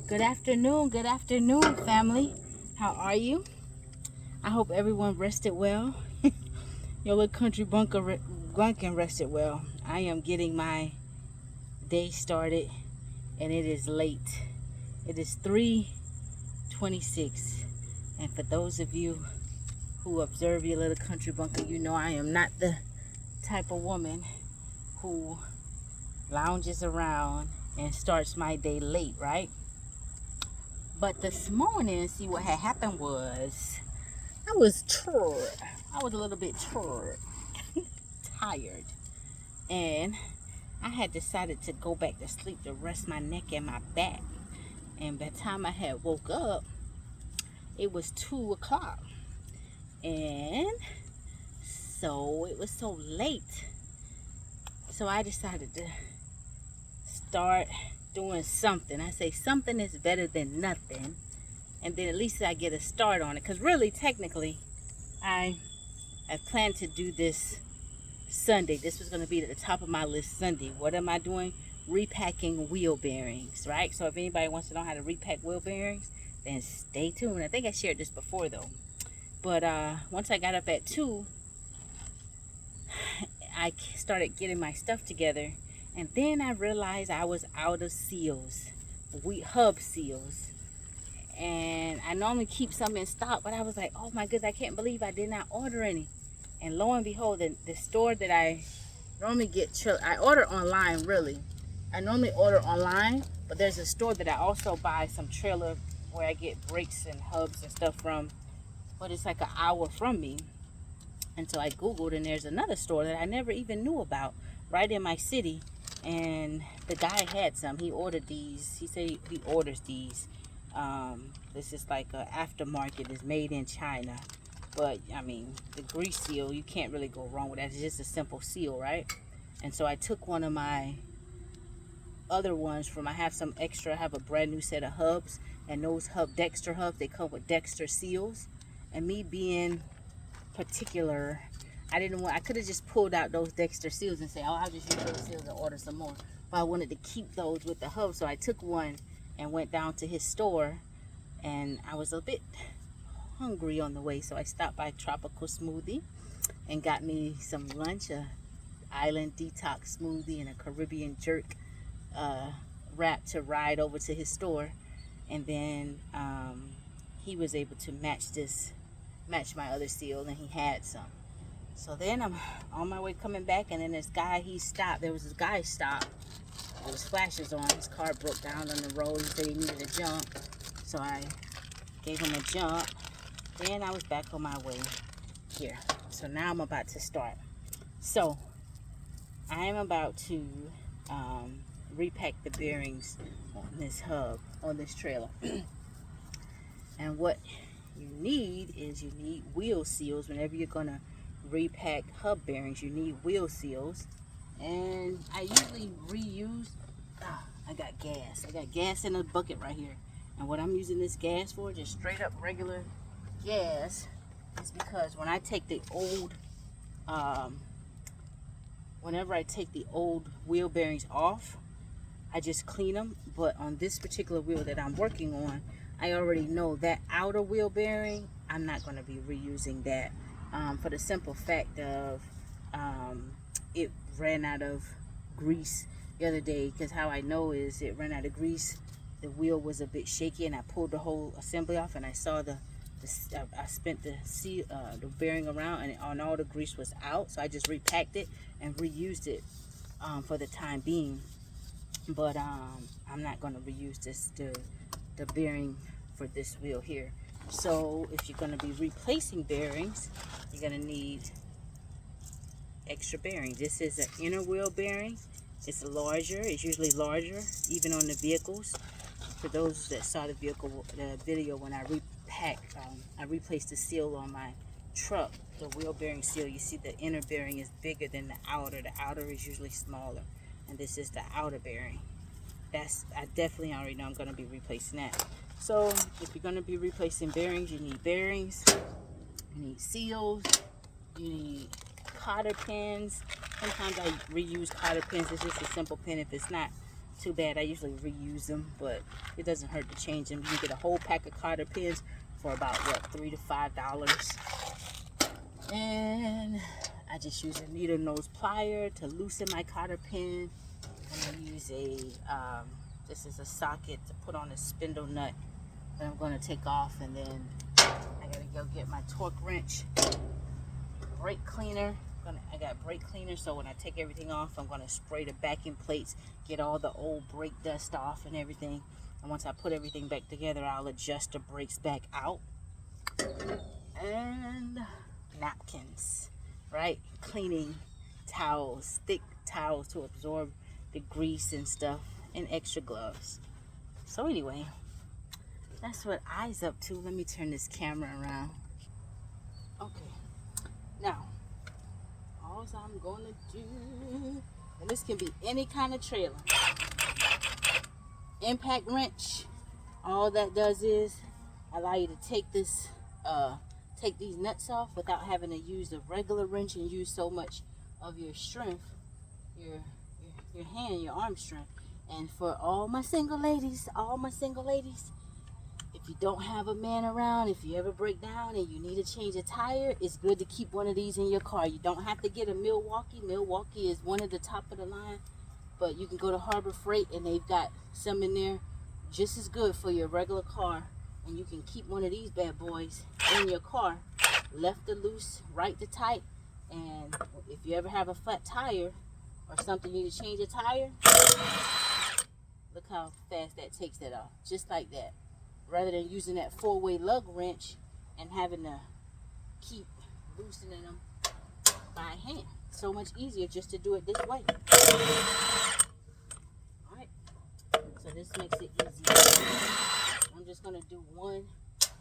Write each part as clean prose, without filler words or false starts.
Good afternoon, family. How are you? I hope everyone rested well. Your little country bunkin rested well. I am getting my day started, and it is late. It is 3:26, and for those of you who observe your little country bunker, you know I am not the type of woman who lounges around and starts my day late, right? But this morning, see what had happened was I was tired. I was a little bit tired. And I had decided to go back to sleep to rest my neck and my back. And by the time I had woke up, it was 2 o'clock. And so it was so late. So I decided to start doing something. I say something is better than nothing. And then at least I get a start on it. Because really, technically, I planned to do this Sunday. This was going to be at the top of my list Sunday. What am I doing? Repacking wheel bearings, right? So if anybody wants to know how to repack wheel bearings, then stay tuned. I think I shared this before though. But once I got up at 2, I started getting my stuff together. And then I realized I was out of seals, hub seals. And I normally keep some in stock, but I was like, oh my goodness, I can't believe I did not order any. And lo and behold, the store that I normally get, I order online really. I normally order online, but there's a store that I also buy some trailer where I get brakes and hubs and stuff from, but it's like an hour from me. And so I Googled, and there's another store that I never even knew about right in my city. And the guy had some. He ordered these. He said he orders these. This is like a aftermarket. It's made in China. But, I mean, the grease seal, you can't really go wrong with that. It's just a simple seal, right? And so I took one of my other ones I have some extra. I have a brand new set of hubs. And those Dexter hubs, they come with Dexter seals. And me being particular, I could have just pulled out those Dexter seals and say, oh, I'll just use those seals and order some more. But I wanted to keep those with the hub. So I took one and went down to his store. And I was a bit hungry on the way, so I stopped by Tropical Smoothie and got me some lunch, a island detox smoothie and a Caribbean jerk wrap to ride over to his store. And then he was able to match my other seal, and he had some. So then I'm on my way coming back, and then this guy, there was this guy stopped. There was flashes on. His car broke down on the road. He said he needed a jump, so I gave him a jump. Then I was back on my way here. So now I'm about to start. So I am about to repack the bearings on this hub, on this trailer. And what you need wheel seals. Whenever you're going to repack hub bearings, you need wheel seals. And I usually reuse, I got gas in a bucket right here. And what I'm using this gas for, just straight up regular gas, is because when I take the old, whenever I take the old wheel bearings off, I just clean them. But on this particular wheel that I'm working on, I already know that outer wheel bearing, I'm not going to be reusing that, for the simple fact of it ran out of grease the other day. Because how I know is it ran out of grease, the wheel was a bit shaky, and I pulled the whole assembly off, and I saw I spent the bearing around, and all the grease was out. So I just repacked it and reused it for the time being. But I'm not going to reuse the bearing for this wheel here. So if you're going to be replacing bearings, you're going to need extra bearings. This is an inner wheel bearing. It's larger. It's usually larger, even on the vehicles. For those that saw the video when I I replaced the seal on my truck, the wheel bearing seal. You see the inner bearing is bigger than the outer. The outer is usually smaller, and this is the outer bearing. I definitely already know I'm going to be replacing that. So if you're going to be replacing bearings, you need bearings, you need seals, you need cotter pins. Sometimes I reuse cotter pins. It's just a simple pin. If it's not Too bad, I usually reuse them, but it doesn't hurt to change them. You can get a whole pack of cotter pins for about, what, $3 to $5. And I just use a needle nose plier to loosen my cotter pin. I'm going to use this is a socket to put on a spindle nut that I'm going to take off, and then I got to go get my torque wrench, brake cleaner. I got brake cleaner, so when I take everything off, I'm going to spray the backing plates, get all the old brake dust off and everything. And once I put everything back together, I'll adjust the brakes back out. And napkins, right? Cleaning towels, thick towels to absorb the grease and stuff, and extra gloves. So anyway, that's what I's up to. Let me turn this camera around. Okay, now all I'm gonna do, and this can be any kind of trailer, impact wrench. All that does is allow you to take these nuts off without having to use a regular wrench and use so much of your strength, your hand, your arm strength. And for all my single ladies, if you don't have a man around, if you ever break down and you need to change a tire, it's good to keep one of these in your car. You don't have to get a Milwaukee. Milwaukee is one of the top of the line, but you can go to Harbor Freight and they've got some in there just as good for your regular car. And you can keep one of these bad boys in your car, left to loose, right to tight. And if you ever have a flat tire or something, you need to change a tire, look how fast that takes that off, just like that. Rather than using that 4-way lug wrench and having to keep loosening them by hand. So much easier just to do it this way. Alright, so this makes it easier. I'm just going to do one.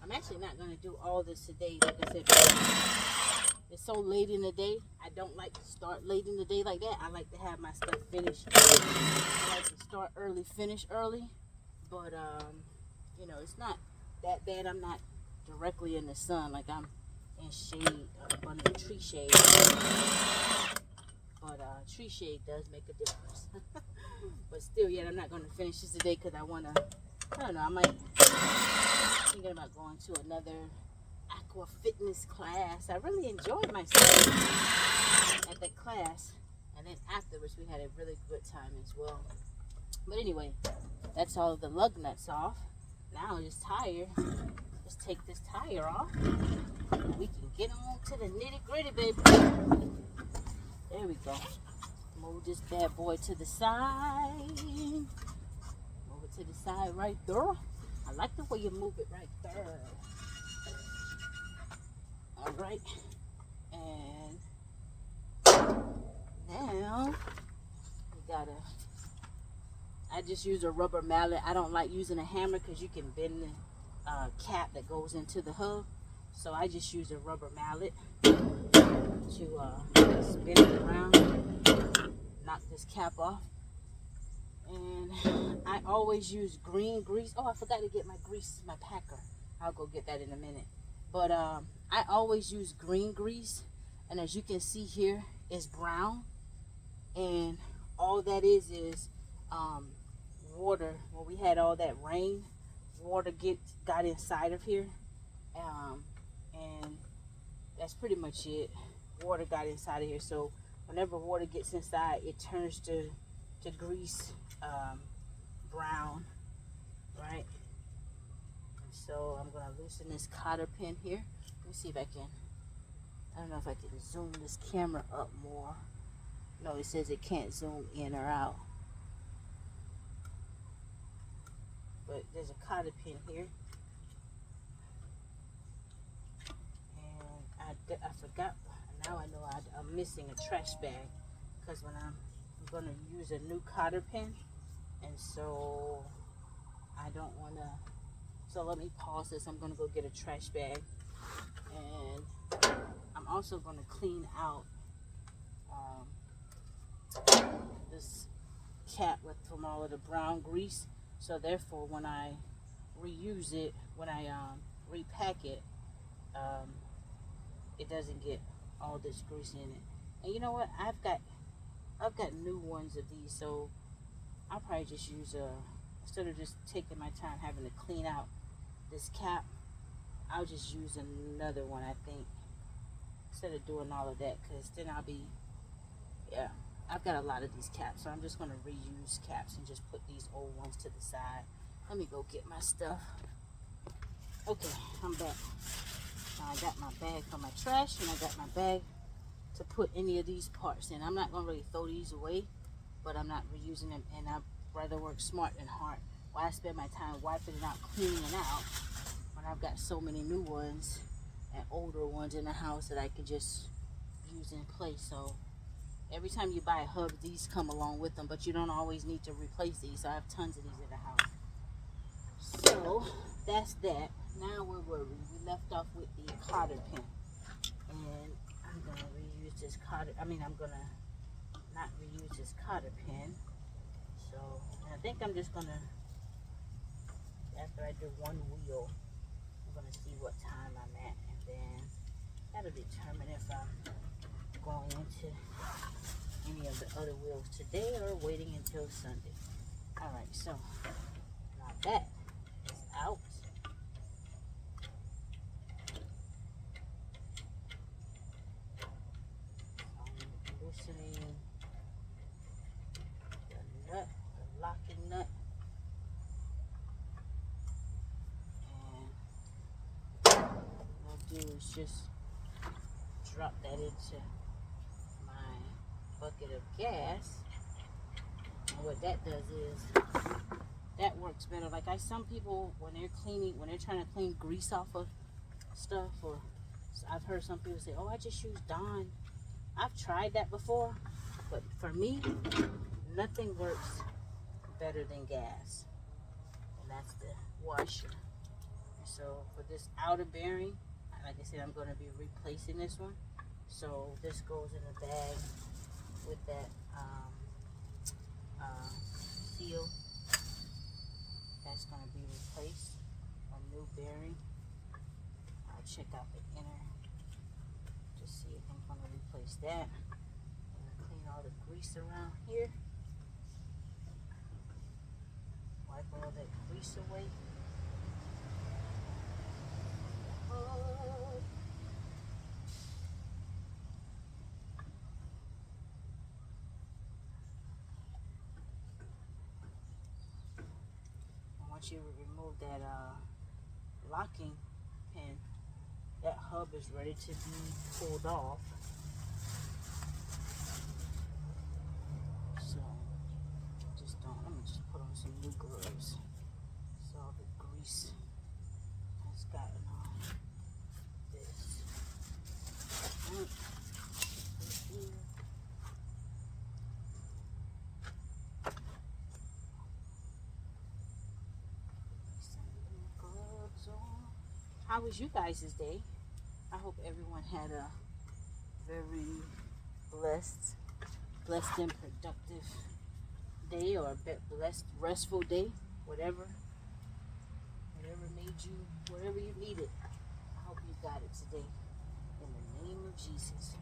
I'm actually not going to do all this today. Like I said, it's so late in the day. I don't like to start late in the day like that. I like to have my stuff finished. I like to start early, finish early. But, you know, it's not that bad. I'm not directly in the sun. Like, I'm in shade, under the tree shade. But tree shade does make a difference. But still, yet I'm not going to finish this today because I want to, I don't know, I might thinking about going to another aqua fitness class. I really enjoyed myself at that class. And then afterwards, we had a really good time as well. But anyway, that's all of the lug nuts off. Now this tire, let's take this tire off. We can get on to the nitty gritty, baby. There we go. Move this bad boy to the side. Move it to the side right there. I like the way you move it right there. All right. And now we gotta, I just use a rubber mallet. I don't like using a hammer because you can bend the cap that goes into the hub. So I just use a rubber mallet to spin it around, knock this cap off. And I always use green grease. Oh, I forgot to get my grease, my packer. I'll go get that in a minute. But I always use green grease. And as you can see here, it's brown. And all that is water. When we had all that rain, water got inside of here. And that's pretty much it. Water got inside of here. So whenever water gets inside, it turns to grease brown, right? And so I'm going to loosen this cotter pin here. Let me see if I can, I don't know if I can zoom this camera up more. No, it says it can't zoom in or out. But there's a cotter pin here. And I forgot, now I know I'm missing a trash bag. Because when I'm going to use a new cotter pin. And so I don't want to, so let me pause this. I'm going to go get a trash bag. And I'm also going to clean out this cap from all of the brown grease. So therefore, when I reuse it, when I repack it, it doesn't get all this grease in it. And you know what? I've got new ones of these. So I'll probably just use instead of just taking my time having to clean out this cap, I'll just use another one, I think, instead of doing all of that, because then I'll be, yeah, I've got a lot of these caps, so I'm just going to reuse caps and just put these old ones to the side. Let me go get my stuff. Okay, I'm back. Now I got my bag for my trash, and I got my bag to put any of these parts in. I'm not going to really throw these away, but I'm not reusing them, and I'd rather work smart than hard. Why I spend my time wiping it out, cleaning it out, when I've got so many new ones and older ones in the house that I can just use in place. So every time you buy a hub, these come along with them, but you don't always need to replace these. So I have tons of these in the house. So that's that. Now where were we? We left off with the cotter pin, and I'm gonna reuse this cotter. I'm gonna not reuse this cotter pin. So I think I'm just gonna, after I do one wheel, I'm gonna see what time I'm at, and then that'll determine if I'm going into any of the other wheels today or waiting until Sunday. All right, so now that is out. I'm loosening the nut, the locking nut, and what I'll do is just drop that into my bucket of gas. And what that does is that works better. Like some people, when they're trying to clean grease off of stuff, or I've heard some people say, oh, I just use Dawn. I've tried that before, but for me, nothing works better than gas, and that's the washer. So for this outer bearing, like I said, I'm going to be replacing this one. So this goes in the bag with that seal. That's going to be replaced. A new bearing. I'll check out the inner to see if I'm going to replace that. I'm going to clean all the grease around here. Wipe all that grease away. Once you remove that locking pin, that hub is ready to be pulled off. So let me just put on some new gloves. So all the grease has gotten on this. How was you guys' day? I hope everyone had a very blessed and productive day, or a blessed, restful day, whatever made you, whatever you needed. I hope you got it today, in the name of Jesus.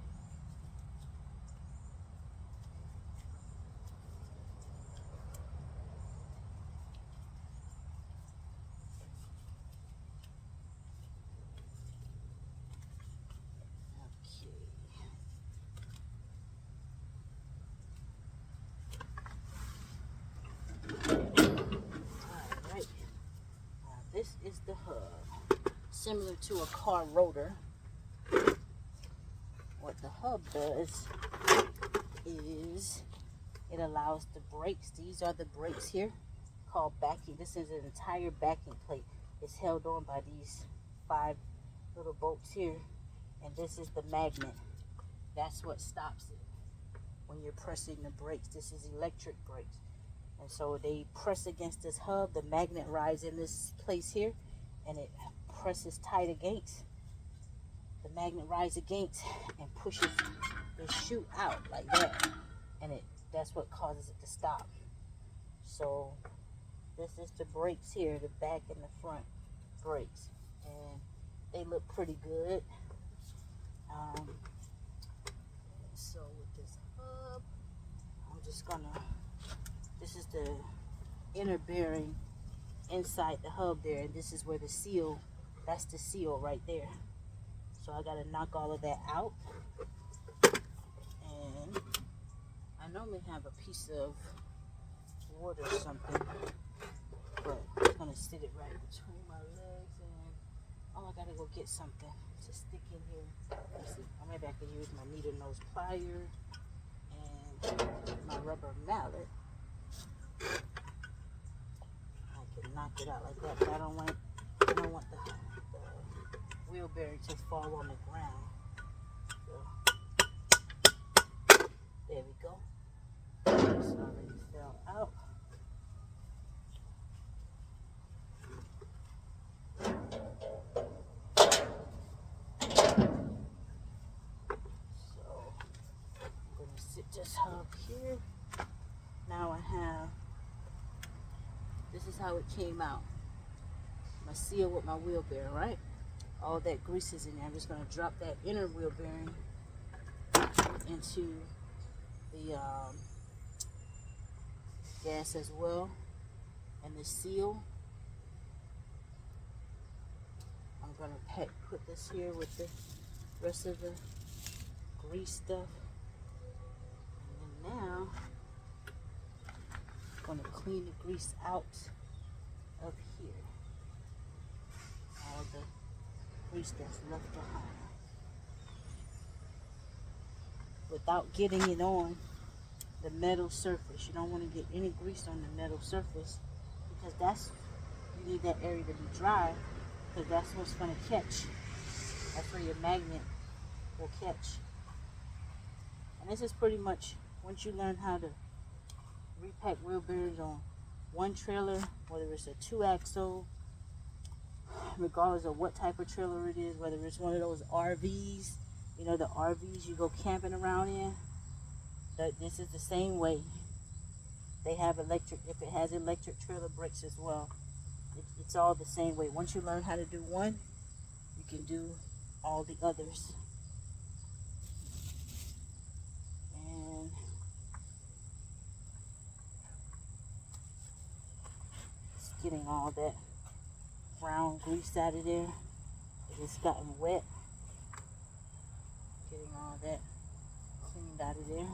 This is the hub, similar to a car rotor. What the hub does is it allows the brakes. These are the brakes here, called backing. This is an entire backing plate. It's held on by these 5 little bolts here, and this is the magnet. That's what stops it when you're pressing the brakes. This is electric brakes. And so they press against this hub. The magnet rides in this place here, and it presses tight against. The magnet rides against and pushes the chute out like that, and that's what causes it to stop. So this is the brakes here, the back and the front brakes, and they look pretty good. So with this hub, I'm just gonna This is the inner bearing inside the hub there, and this is where the seal, that's the seal right there. So I gotta knock all of that out. And I normally have a piece of wood or something, but I'm gonna sit it right between my legs, and oh, I gotta go get something to stick in here. Let's see, maybe I can use my needle nose plier and my rubber mallet. I can knock it out like that, but I don't want the wheel bearing to fall on the ground. So, there we go. It's already fell out. So I'm gonna sit this hub here. Now I have, this is how it came out. My seal with my wheel bearing, right? All that grease is in there. I'm just gonna drop that inner wheel bearing into the gas as well, and the seal. I'm gonna put this here with the rest of the grease stuff, and then now I'm gonna clean the grease out of here. All the grease that's left behind, without getting it on the metal surface. You don't want to get any grease on the metal surface, because you need that area to be dry, because that's what's going to catch. That's where your magnet will catch. And this is pretty much, once you learn how to repack wheel bearings on one trailer, whether it's a 2-axle, regardless of what type of trailer it is, whether it's one of those RVs, you know, the RVs you go camping around in, this is the same way. They have electric, if it has electric trailer brakes as well, it's all the same way. Once you learn how to do one, you can do all the others. And it's getting all that brown grease out of there. It's gotten wet. Getting all that cleaned out of there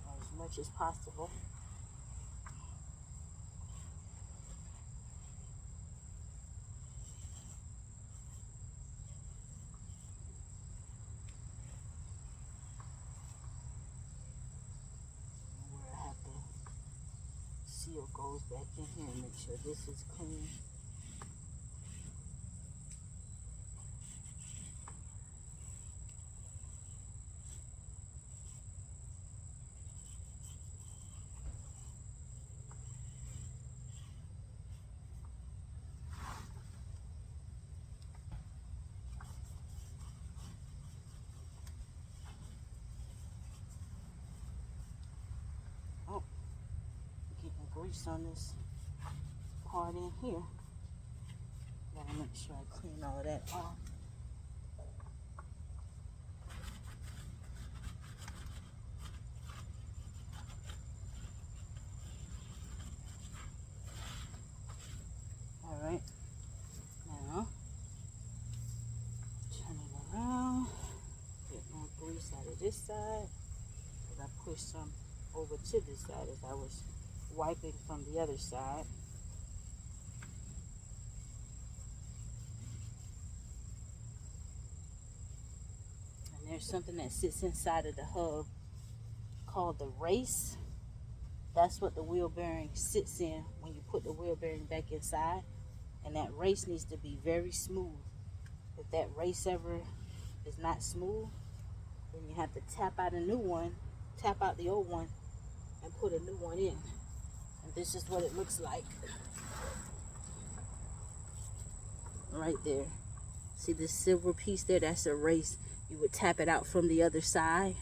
as much as possible. Where I have the seal goes back in here and make sure this is clean. Grease on this part in here. Gotta make sure I clean all of that off. Alright, now turn it around, get more grease out of this side, because I pushed some over to this side as I was wiping from the other side. And there's something that sits inside of the hub called the race. That's what the wheel bearing sits in when you put the wheel bearing back inside. And that race needs to be very smooth. If that race ever is not smooth, then you have to tap out a new one, tap out the old one, and put a new one in. And this is what it looks like. Right there. See this silver piece there? That's a race. You would tap it out from the other side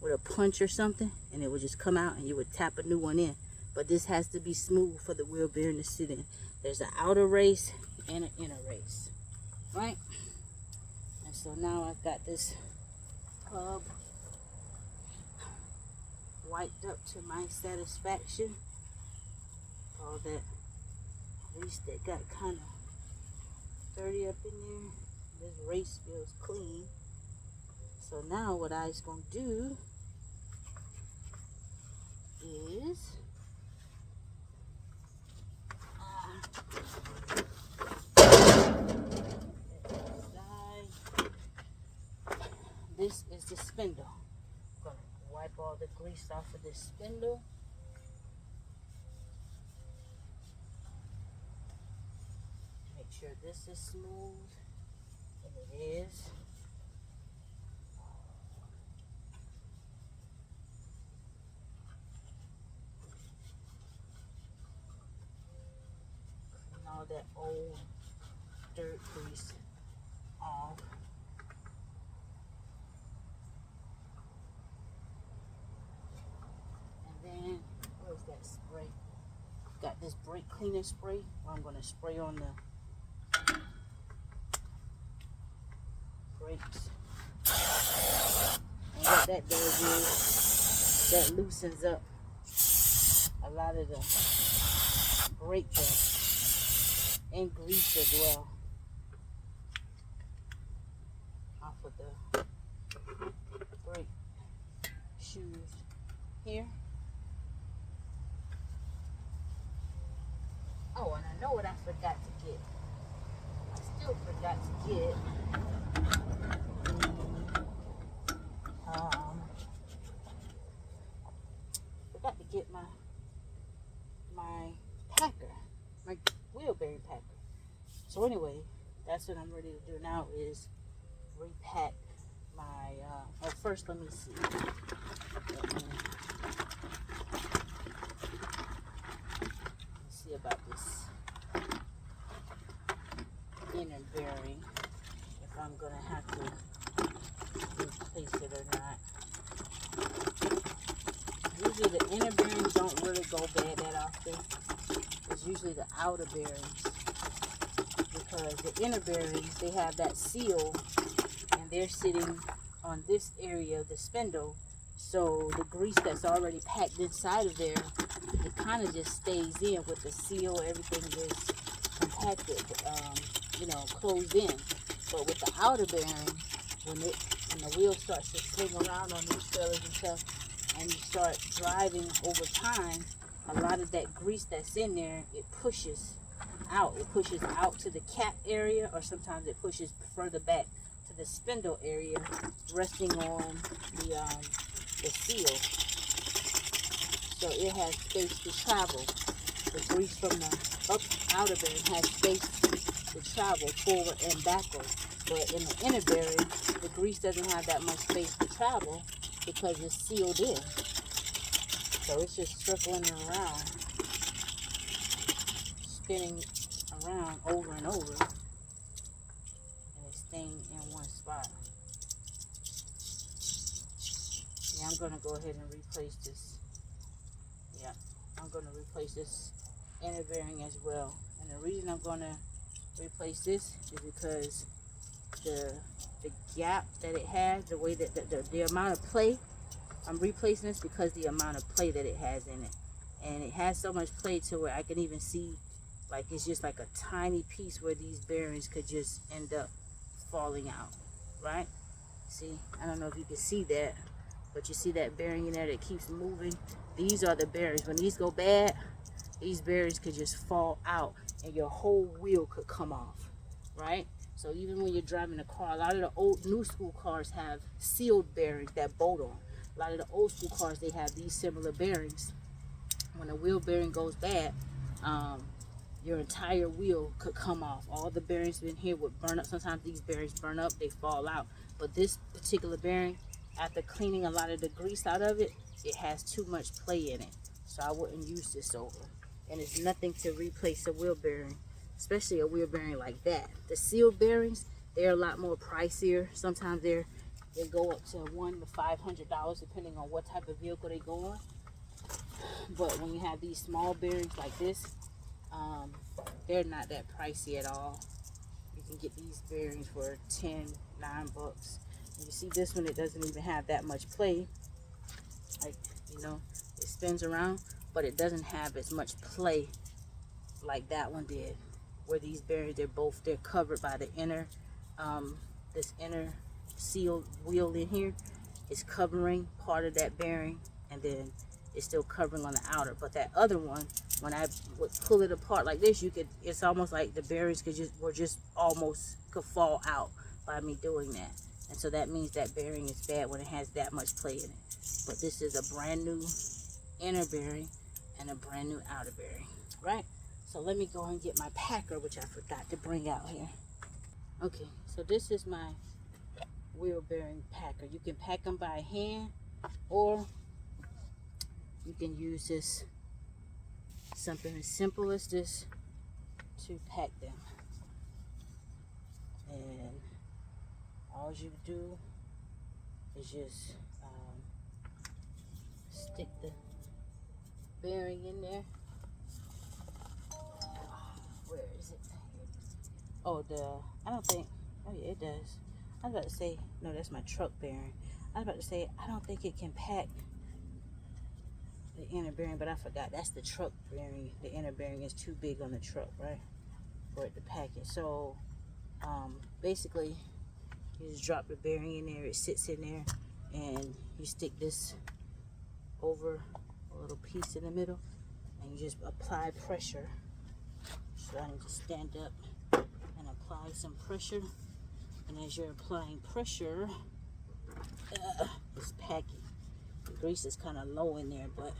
with a punch or something, and it would just come out, and you would tap a new one in. But this has to be smooth for the wheel bearing to sit in. There's an outer race and an inner race, right? And so now I've got this hub wiped up to my satisfaction. All that grease that got kind of dirty up in there. This race feels clean. So now what I was going to do is this is the spindle. I'm going to wipe all the grease off of this spindle. Make sure this is smooth, and it is. Clean all that old dirt grease off. Then, where's that spray? Got this brake cleaner spray. I'm going to spray on the brakes. And what that does is that loosens up a lot of the brake dust and grease as well off of the brake shoes here. Oh, and I know what I forgot to get. I still forgot to get forgot to get my packer, my wheel bearing packer. So anyway, that's what I'm ready to do now, is repack my oh, first let me see. About this inner bearing, if I'm gonna have to replace it or not. Usually the inner bearings don't really go bad that often. It's usually the outer bearings, because the inner bearings, they have that seal and they're sitting on this area of the spindle, so the grease that's already packed inside of there, it kind of just stays in with the seal. Everything is compacted, closed in. But with the outer bearing, when the wheel starts to swing around on these trailers and stuff, and you start driving over time, a lot of that grease that's in there, it pushes out. It pushes out to the cap area, or sometimes it pushes further back to the spindle area, resting on the seal. So it has space to travel. The grease from the outer bearing has space to travel forward and backward. But in the inner bearing, the grease doesn't have that much space to travel because it's sealed in. So it's just circling around, spinning around over and over, and it's staying in one spot. Yeah, I'm going to go ahead and replace this. Yeah, I'm going to replace this inner bearing as well. And the reason I'm going to replace this is because the gap that it has, the way that the amount of play, I'm replacing this because the amount of play that it has in it. And it has so much play to where I can even see, like, it's just like a tiny piece where these bearings could just end up falling out, right? See, I don't know if you can see that, but you see that bearing in there that keeps moving? These are the bearings. When these go bad, these bearings could just fall out and your whole wheel could come off, right? So even when you're driving a car, a lot of the old new school cars have sealed bearings that bolt on. A lot of the old school cars, they have these similar bearings. When a wheel bearing goes bad, your entire wheel could come off. All the bearings in here would burn up. Sometimes these bearings burn up, they fall out. But this particular bearing, after cleaning a lot of the grease out of it, it has too much play in it. So I wouldn't use this over. And it's nothing to replace a wheel bearing, especially a wheel bearing like that. The sealed bearings, they're a lot more pricier. Sometimes they go up to $100 to $500 depending on what type of vehicle they go on. But when you have these small bearings like this, they're not that pricey at all. You can get these bearings for $9. And you see this one, it doesn't even have that much play. Like, you know, it spins around, but it doesn't have as much play like that one did, where these bearings, they're covered by the inner, this inner sealed wheel in here is covering part of that bearing, and then it's still covering on the outer. But that other one, when I would pull it apart like this, it's almost like the bearings could fall out by me doing that. And so that means that bearing is bad when it has that much play in it. But this is a brand new inner bearing and a brand new outer bearing, right? So let me go and get my packer, which I forgot to bring out here. Okay, so this is my wheel bearing packer. You can pack them by hand, or you can use this, something as simple as this, to pack them. And all you do is just stick the bearing in there. Where is it? Oh, oh yeah, it does. I was about to say, no, that's my truck bearing. I was about to say, I don't think it can pack the inner bearing, but I forgot. That's the truck bearing. The inner bearing is too big on the truck, right, for it to pack it. So, basically, you just drop the bearing in there. It sits in there, and you stick this over a little piece in the middle, and you just apply pressure. So I need to stand up and apply some pressure. And as you're applying pressure, it's packing. The grease is kind of low in there, but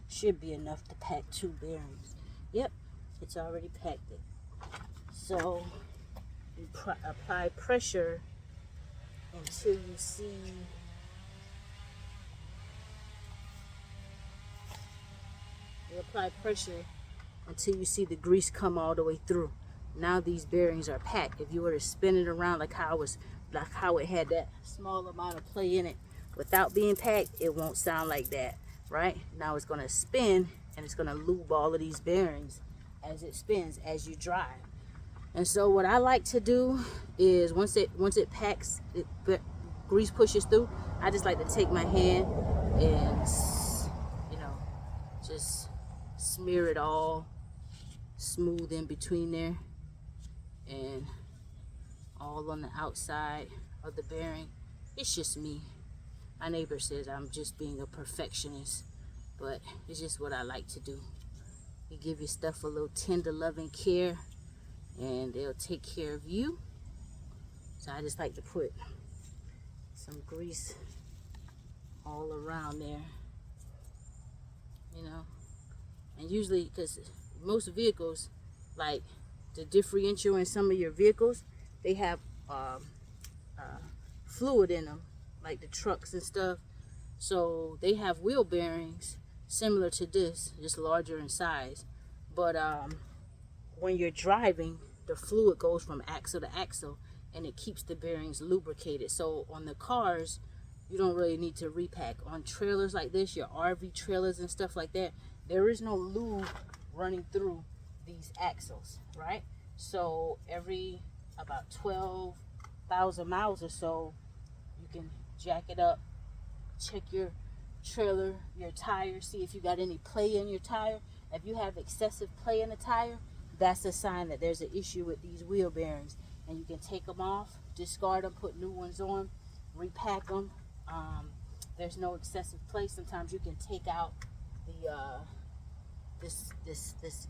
should be enough to pack 2 bearings. Yep, it's already packed it. So you apply pressure until you see the grease come all the way through. Now these bearings are packed. If you were to spin it around like how it had that small amount of play in it without being packed, it won't sound like that, right? Now it's going to spin, and it's going to lube all of these bearings as it spins, as you drive. And so what I like to do is once it packs, grease pushes through, I just like to take my hand and, you know, just smear it all smooth in between there, and all on the outside of the bearing. It's just me. My neighbor says I'm just being a perfectionist, but it's just what I like to do. You give your stuff a little tender, loving care, and they'll take care of you. So I just like to put some grease all around there, you know. And usually, because most vehicles, like the differential in some of your vehicles, they have fluid in them, like the trucks and stuff. So they have wheel bearings similar to this, just larger in size. But when you're driving, the fluid goes from axle to axle, and it keeps the bearings lubricated. So on the cars, you don't really need to repack. On trailers like this, your RV trailers and stuff like that, there is no lube running through these axles, right? So every about 12,000 miles or so, you can jack it up, check your trailer, your tire, see if you got any play in your tire. If you have excessive play in the tire, that's a sign that there's an issue with these wheel bearings. And you can take them off, discard them, put new ones on, repack them. There's no excessive play. Sometimes you can take out the this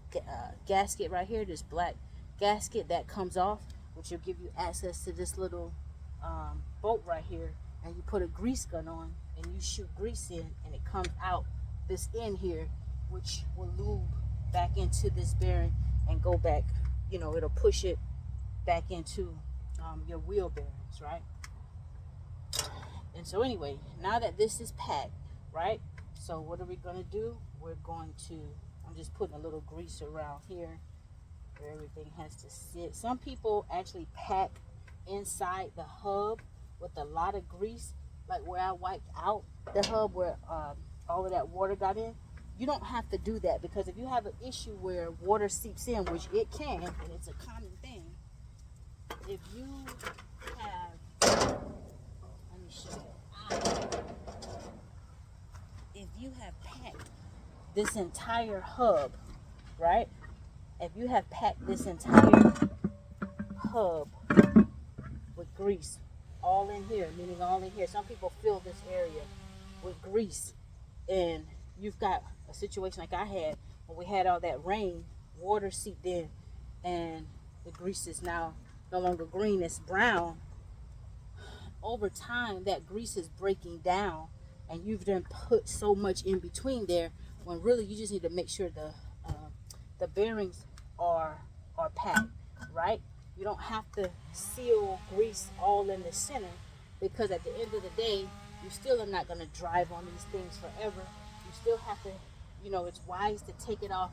gasket right here, this black gasket that comes off, which will give you access to this little bolt right here. And you put a grease gun on, and you shoot grease in, and it comes out this end here, which will lube back into this bearing and go back, you know, it'll push it back into your wheel bearings, right? And so anyway, now that this is packed, right? So what are we gonna do? I'm just putting a little grease around here where everything has to sit. Some people actually pack inside the hub with a lot of grease, like where I wiped out the hub where all of that water got in. You don't have to do that, because if you have an issue where water seeps in, which it can, and it's a common thing, if you have, let me show you, if you have packed this entire hub, right? If you have packed this entire hub with grease, all in here, meaning all in here. Some people fill this area with grease, and you've got a situation like I had when we had all that rain, water seeped in, and the grease is now no longer green, it's brown. Over time, that grease is breaking down, and you've done put so much in between there, when really you just need to make sure the bearings are packed, right? You don't have to seal grease all in the center, because at the end of the day, you still are not going to drive on these things forever. You still have to, it's wise to take it off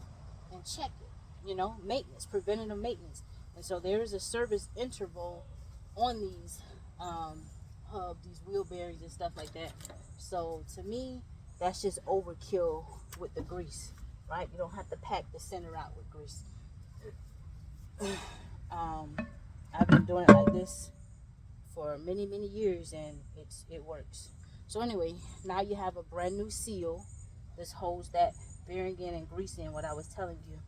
and check it, maintenance, preventative maintenance. And so there is a service interval on these hubs, these wheel bearings and stuff like that. So to me, that's just overkill with the grease, right? You don't have to pack the center out with grease. I've been doing it like this for many years, and it works. So anyway, now you have a brand new seal. This holds that bearing in and grease in. What I was telling you,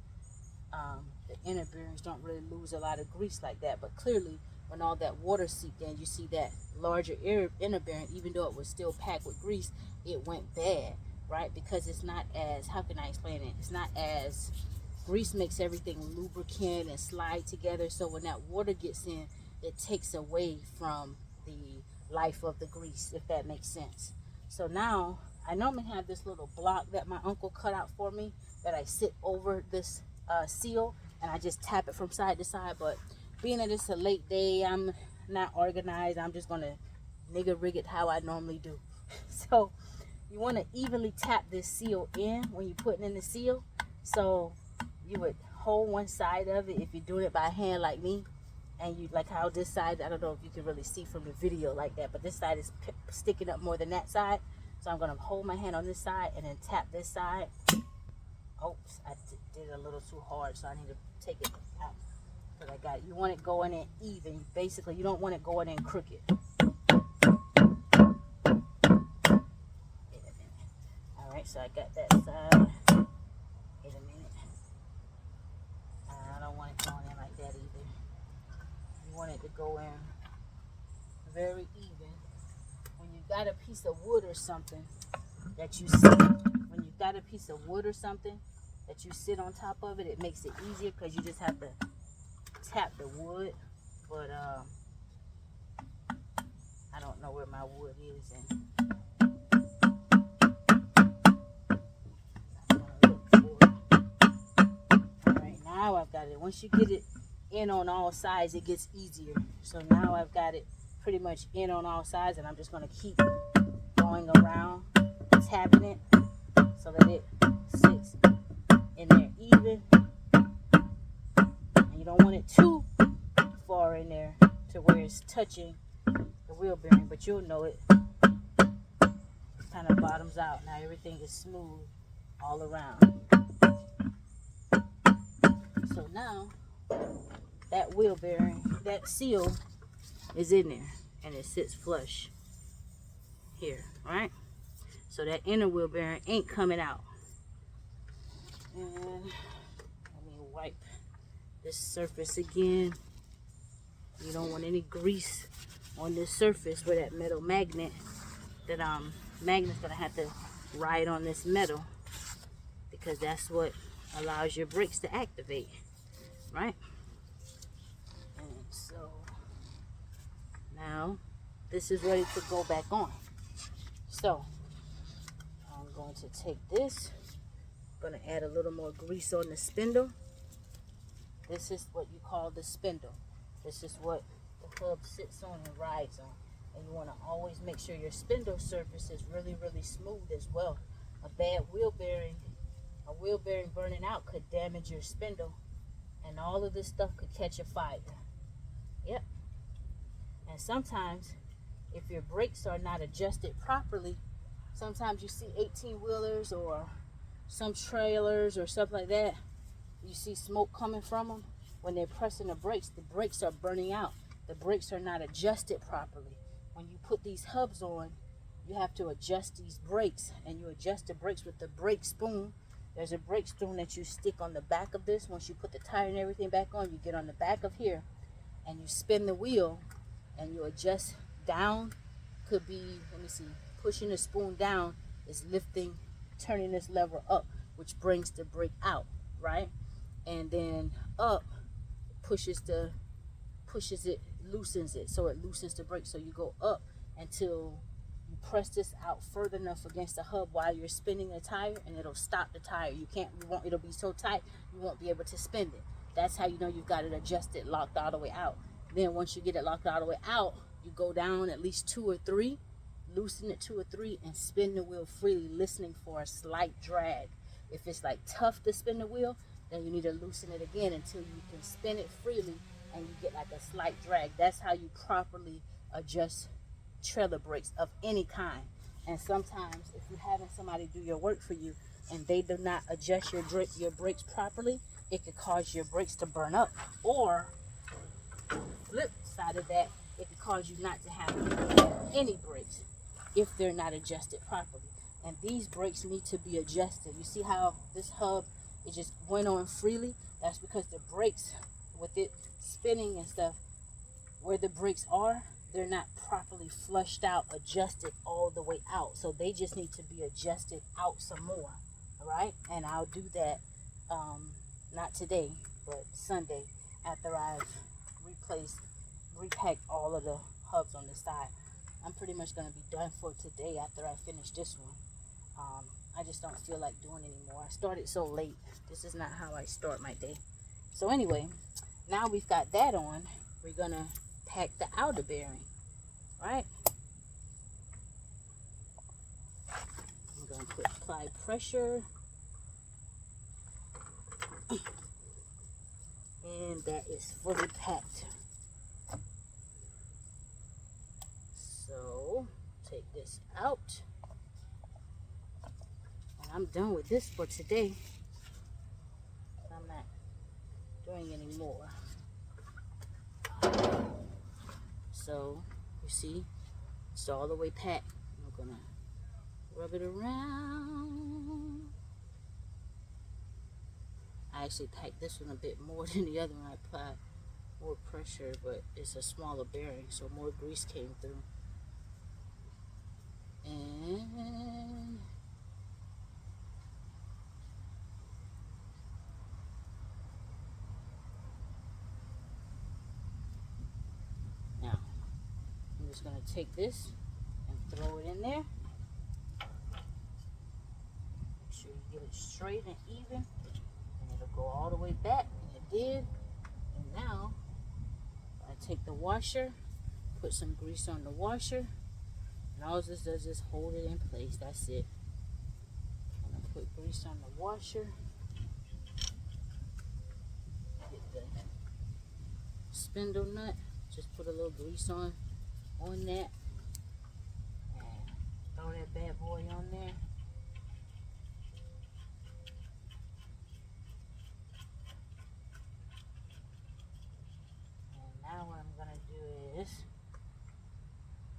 the inner bearings don't really lose a lot of grease like that, but clearly when all that water seeped in, you see that larger inner bearing, even though it was still packed with grease, it went bad, right? Because it's not as, how can I explain it? It's not as, grease makes everything lubricant and slide together. So when that water gets in, it takes away from the life of the grease, if that makes sense. So now I normally have this little block that my uncle cut out for me that I sit over this seal, and I just tap it from side to side. But being that it's a late day, I'm not organized, I'm just gonna nigga rig it how I normally do. So you want to evenly tap this seal in when you're putting in the seal. So you would hold one side of it if you're doing it by hand like me, and you like how this side, I don't know if you can really see from the video like that, but this side is sticking up more than that side. So I'm gonna hold my hand on this side and then tap this side. Oops, I did it a little too hard, so I need to take it out. But I got it. You want it going in even. Basically, you don't want it going in crooked. Alright, so I got that side. Wait a minute. I don't want it going in like that either. You want it to go in very even. When you got a piece of wood or something that you sit, that you sit on top of it, it makes it easier because you just have to tap the wood. But I don't know where my wood is, and alright, now I've got it. Once you get it in on all sides, it gets easier. So now I've got it pretty much in on all sides, and I'm just going to keep going around, tapping it so that it sits in there even. And you don't want it too far in there to where it's touching the wheel bearing, but you'll know it. It kind of bottoms out. Now everything is smooth all around. So now that wheel bearing, that seal is in there, and it sits flush here, right? So that inner wheel bearing ain't coming out. And let me wipe this surface again. You don't want any grease on this surface where that metal magnet, that magnet's gonna have to ride on this metal, because that's what allows your brakes to activate, right? And so now this is ready to go back on. So I'm going to take this, I'm going to add a little more grease on the spindle. This is what you call the spindle. This is what the hub sits on and rides on. And you want to always make sure your spindle surface is really smooth as well. A bad wheel bearing, burning out could damage your spindle, and all of this stuff could catch a fire. Yep. And sometimes if your brakes are not adjusted properly, sometimes you see 18-wheelers or some trailers or stuff like that, you see smoke coming from them. When they're pressing the brakes are burning out. The brakes are not adjusted properly. When you put these hubs on, you have to adjust these brakes, and you adjust the brakes with the brake spoon. There's a brake spoon that you stick on the back of this. Once you put the tire and everything back on, you get on the back of here and you spin the wheel and you adjust down. Could be, let me see, pushing the spoon down is lifting, turning this lever up, which brings the brake out, right? And then up pushes it, loosens it, so it loosens the brake. So you go up until you press this out further enough against the hub while you're spinning the tire, and it'll stop the tire. It'll be so tight you won't be able to spin it. That's how you know you've got it adjusted, locked all the way out. Then once you get it locked all the way out, you go down at least 2 or 3, loosen it 2 or 3, and spin the wheel freely, listening for a slight drag. If it's like tough to spin the wheel, then you need to loosen it again until you can spin it freely and you get like a slight drag. That's how you properly adjust trailer brakes of any kind. And sometimes if you're having somebody do your work for you and they do not adjust your brakes properly, it could cause your brakes to burn up. Or flip side of that, it could cause you not to have any brakes if they're not adjusted properly. And these brakes need to be adjusted. You see how this hub, it just went on freely? That's because the brakes, with it spinning and stuff, where the brakes are, they're not properly flushed out, adjusted all the way out. So they just need to be adjusted out some more. All right? And I'll do that, not today, but Sunday, after I've repacked all of the hubs on the side. I'm pretty much going to be done for today after I finish this one. I just don't feel like doing anymore. I started so late. This is not how I start my day. So anyway, now we've got that on, we're going to pack the outer bearing, right? I'm going to apply pressure. And that is fully packed. So, take this out. And I'm done with this for today. I'm not doing any more. So, you see, it's all the way packed. I'm going to rub it around. I actually packed this one a bit more than the other one. I applied more pressure, but it's a smaller bearing, so more grease came through. And now I'm just going to take this and throw it in there. Make sure you get it straight and even, and it'll go all the way back, and it did. And now I take the washer, put some grease on the washer, and all this does is hold it in place. That's it. I'm going to put grease on the washer. Get the spindle nut. Just put a little grease on that. And throw that bad boy on there. And now what I'm going to do is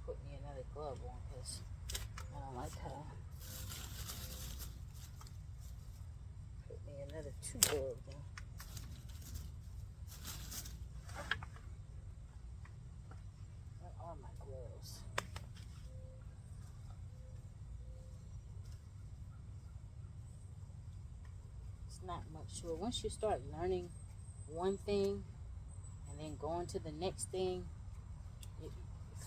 put me another glove on, because I don't like how. Put me another 2 gloves on. Where are my gloves? It's not much to it. Once you start learning one thing and then going to the next thing,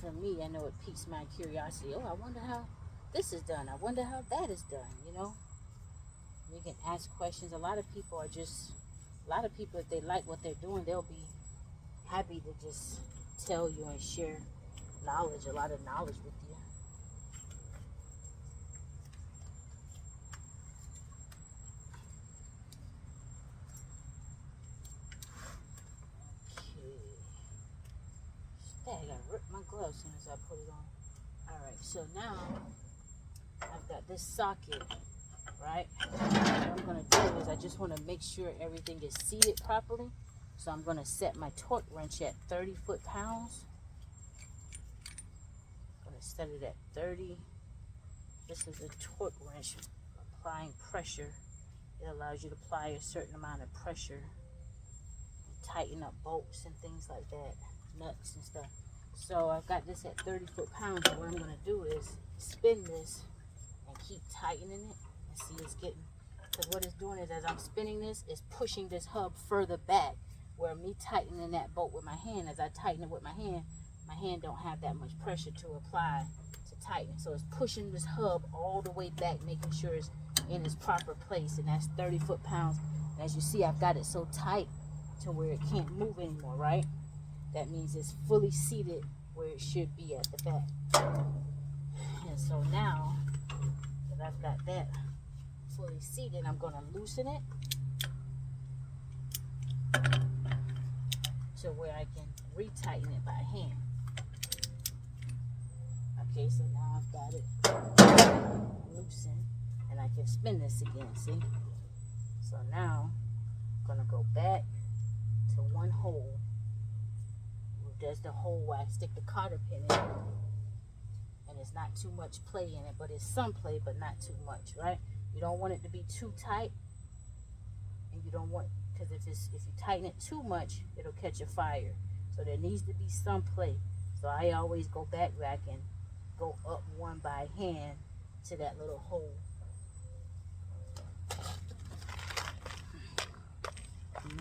for me, I know it piques my curiosity. Oh, I wonder how this is done. I wonder how that is done, you know. You can ask questions. A lot of people, if they like what they're doing, they'll be happy to just tell you and share knowledge, a lot of knowledge with you. Okay. I gotta rip my gloves as soon as I put it on. Alright, so now I've got this socket, right? What I'm going to do is I just want to make sure everything is seated properly. So I'm going to set my torque wrench at 30 foot-pounds. I'm going to set it at 30. This is a torque wrench. Applying pressure. It allows you to apply a certain amount of pressure. Tighten up bolts and things like that. Nuts and stuff. So I've got this at 30 foot-pounds. And what I'm going to do is spin this and keep tightening it. And see, it's getting... Because what it's doing is, as I'm spinning this, it's pushing this hub further back. Where me tightening that bolt with my hand, as I tighten it with my hand don't have that much pressure to apply to tighten. So it's pushing this hub all the way back, making sure it's in its proper place. And that's 30 foot-pounds. As you see, I've got it so tight to where it can't move anymore, right? That means it's fully seated where it should be at the back. And so now that I've got that fully seated, I'm going to loosen it to where I can retighten it by hand. Okay, so now I've got it loosened and I can spin this again, see? So now I'm going to go back to one hole. There's the hole where I stick the cotter pin in, and it's not too much play in it, but it's some play, but not too much, right? You don't want it to be too tight, and you don't want, because if you tighten it too much, it'll catch a fire. So there needs to be some play. So I always go back where I can go up one by hand to that little hole.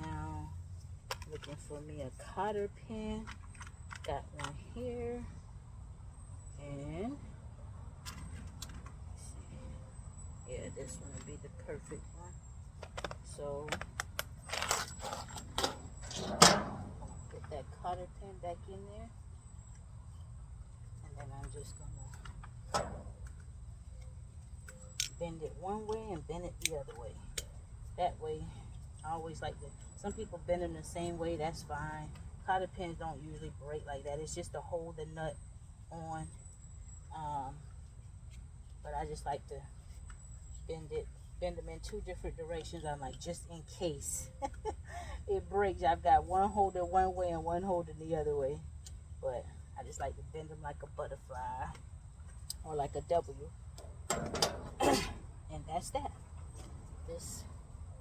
Now, looking for me a cotter pin. Got one here. And yeah, this one would be the perfect one. So put that cotter pin back in there. And then I'm just gonna bend it one way and bend it the other way. That way, I always like to, some people bend them the same way, that's fine. Cotter pins don't usually break like that. It's just to hold the nut on. But I just like to bend them in two different directions. I'm like, just in case it breaks. I've got one holder one way and one holder the other way. But I just like to bend them like a butterfly or like a W. And that's that. This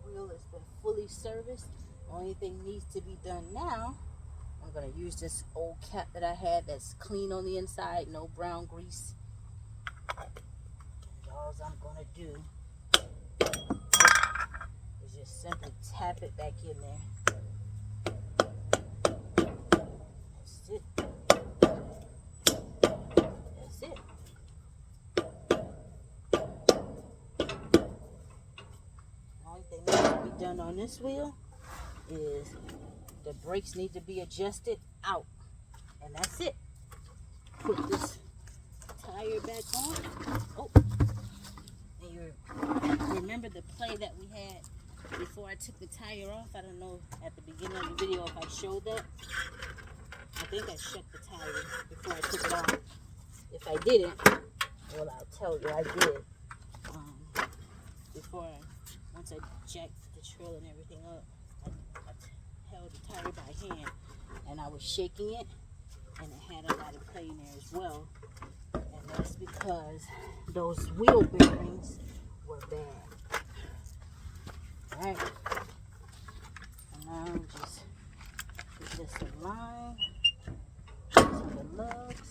wheel has been fully serviced. Only thing needs to be done now, I'm going to use this old cap that I had that's clean on the inside, no brown grease. And all I'm going to do is just simply tap it back in there. That's it. That's it. The only thing that needs to be done on this wheel is the brakes need to be adjusted out, and that's it. Put this tire back on. Oh, and you remember the play that we had before I took the tire off? I don't know at the beginning of the video if I showed that. I think I shut the tire before I took it off. If I didn't, well, I'll tell you I did. Once I jacked the trailer and everything up, I held the tire by hand and I was shaking it, and it had a lot of play in there as well. And that's because those wheel bearings were bad. Alright. And now just put this in line. Some of the lugs.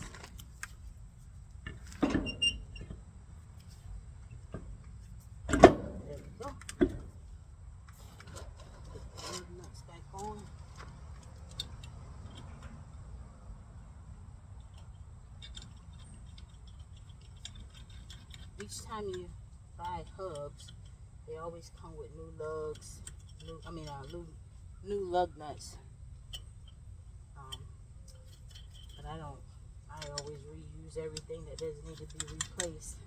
There we go. Put the nuts back on. Each time you buy hubs, they always come with new lugs, new lug nuts. But I always reuse everything that doesn't need to be replaced.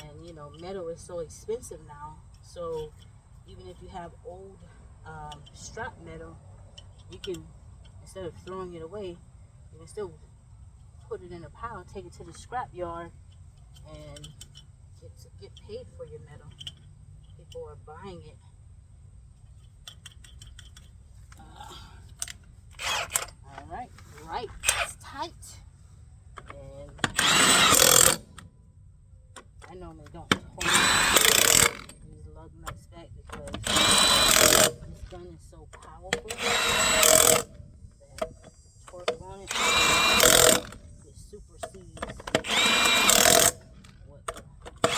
And you know, metal is so expensive now, so even if you have old strap metal, you can, instead of throwing it away, you can still put it in a pile, take it to the scrap yard, and get paid for your metal. People are buying it. Alright, right, it's tight. And I know powerful. That torque on it supersedes what the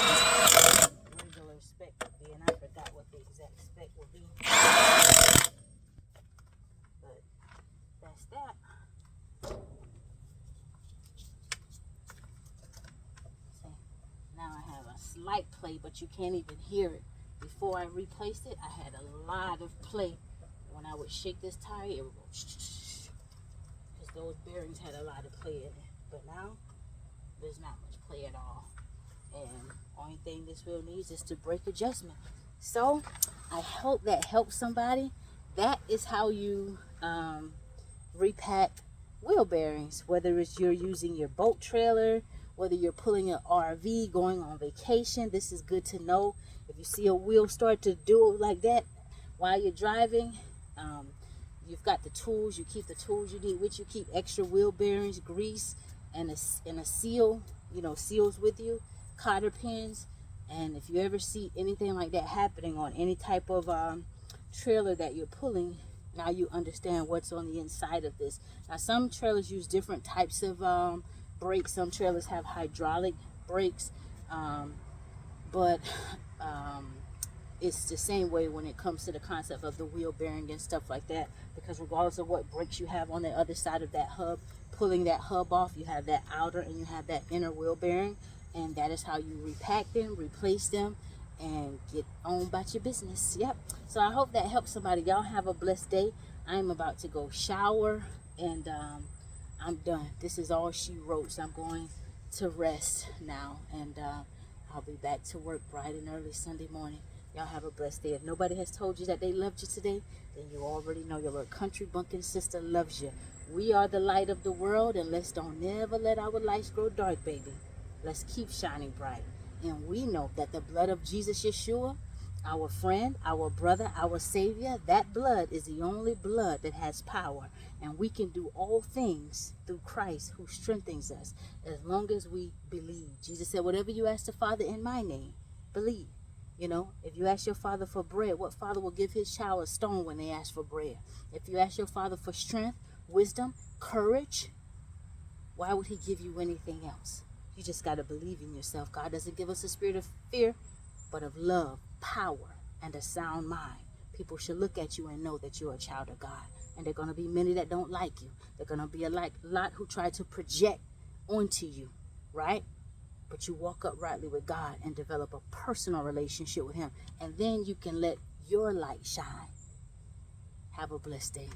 regular spec would be, and I forgot what the exact spec would be. But that's that. See, now I have a slight play, but you can't even hear it. Before I replaced it, I had a lot of play. When I would shake this tire, it would go because those bearings had a lot of play in it. But now, there's not much play at all. And only thing this wheel needs is to brake adjustment. So, I hope that helps somebody. That is how you repack wheel bearings. Whether it's you're using your boat trailer, whether you're pulling an RV, going on vacation, this is good to know. If you see a wheel start to do it like that while you're driving, you've got the tools. You keep the tools you need with you. Keep extra wheel bearings, grease, and a seal, seals with you, cotter pins. And if you ever see anything like that happening on any type of trailer that you're pulling, now you understand what's on the inside of this. Now, some trailers use different types of brakes. Some trailers have hydraulic brakes, but it's the same way when it comes to the concept of the wheel bearing and stuff like that, because regardless of what brakes you have on the other side of that hub, pulling that hub off, you have that outer and you have that inner wheel bearing, and that is how you repack them, replace them, and get on about your business. Yep. So I hope that helps somebody. Y'all have a blessed day. I'm about to go shower, and I'm done. This is all she wrote, so I'm going to rest now, and I'll be back to work bright and early Sunday morning. Y'all have a blessed day. If nobody has told you that they loved you today, then you already know your little country bunkin' sister loves you. We are the light of the world, and let's don't never let our lights grow dark, baby. Let's keep shining bright. And we know that the blood of Jesus Yeshua, our friend, our brother, our Savior, that blood is the only blood that has power. And we can do all things through Christ who strengthens us, as long as we believe. Jesus said, whatever you ask the Father in my name, believe. If you ask your father for bread, what father will give his child a stone when they ask for bread? If you ask your father for strength, wisdom, courage, why would he give you anything else? You just got to believe in yourself. God doesn't give us a spirit of fear, but of love, power, and a sound mind. People should look at you and know that you're a child of God. And there are going to be many that don't like you. There are going to be a lot who try to project onto you, right? But you walk uprightly with God and develop a personal relationship with him. And then you can let your light shine. Have a blessed day.